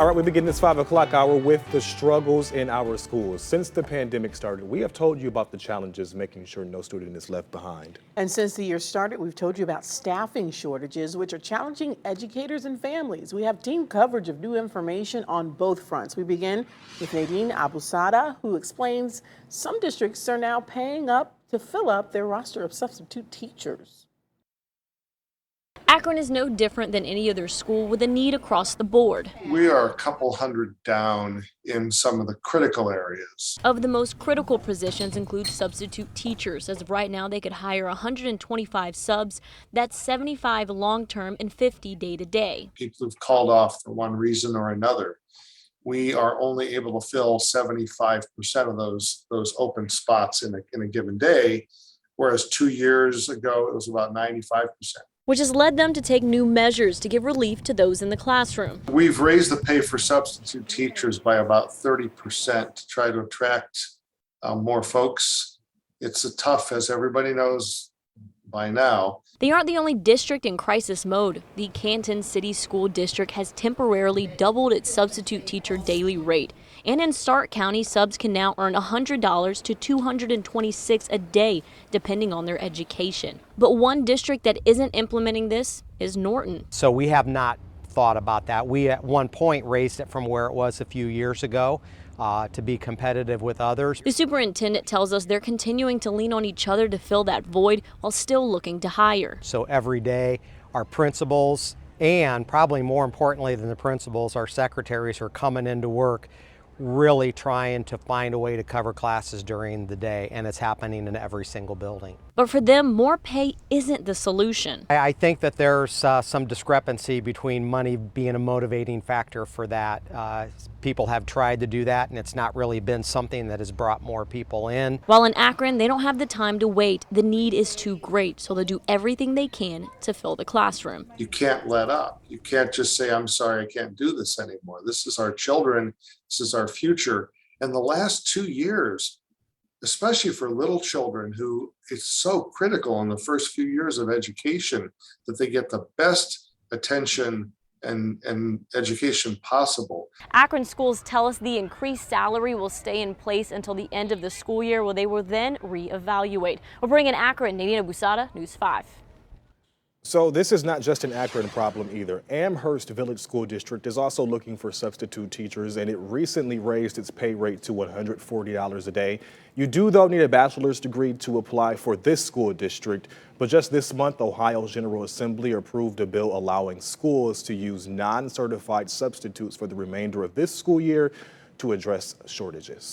All right, we begin this 5 o'clock hour with the struggles in our schools. Since the pandemic started, we have told you about the challenges making sure no student is left behind. And since the year started, we've told you about staffing shortages, which are challenging educators and families. We have team coverage of new information on both fronts. We begin with NADEEN ABUSADA, who explains some districts are now paying up to fill up their roster of substitute teachers. Akron is no different than any other school with a need across the board. We are a couple hundred down in some of the critical areas. Of the most critical positions include substitute teachers. As of right now, they could hire 125 subs. That's 75 long-term and 50 day-to-day. People who've called off for one reason or another. We are only able to fill 75% of those open spots in a given day, whereas 2 years ago it was about 95%. Which has led them to take new measures to give relief to those in the classroom. We've raised the pay for substitute teachers by about 30% to try to attract more folks. It's a tough, as everybody knows by now. They aren't the only district in crisis mode. The Canton City School District has temporarily doubled its substitute teacher daily rate. And in Stark County, subs can now earn $100 to $226 a day, depending on their education. But one district that isn't implementing this is Norton. So we have not thought about that. We at one point raised it from where it was a few years ago to be competitive with others. The superintendent tells us they're continuing to lean on each other to fill that void while still looking to hire. So every day our principals, and probably more importantly than the principals, our secretaries are coming into work really trying to find a way to cover classes during the day, and it's happening in every single building. But for them, more pay isn't the solution. I think that there's some discrepancy between money being a motivating factor for that. People have tried to do that, and it's not really been something that has brought more people in. While in Akron, they don't have the time to wait. The need is too great, so they'll do everything they can to fill the classroom. You can't let up. You can't just say, I'm sorry, I can't do this anymore. This is our children. This is our future. And the last 2 years, especially for little children who it's so critical in the first few years of education that they get the best attention and education possible. Akron schools tell us the increased salary will stay in place until the end of the school year, where they will then reevaluate. We'll bring in Akron, NADEEN ABUSADA, News 5. So this is not just an Akron problem either. Amherst Village School District is also looking for substitute teachers, and it recently raised its pay rate to $140 a day. You do, though, need a bachelor's degree to apply for this school district. But just this month, Ohio's General Assembly approved a bill allowing schools to use non-certified substitutes for the remainder of this school year to address shortages.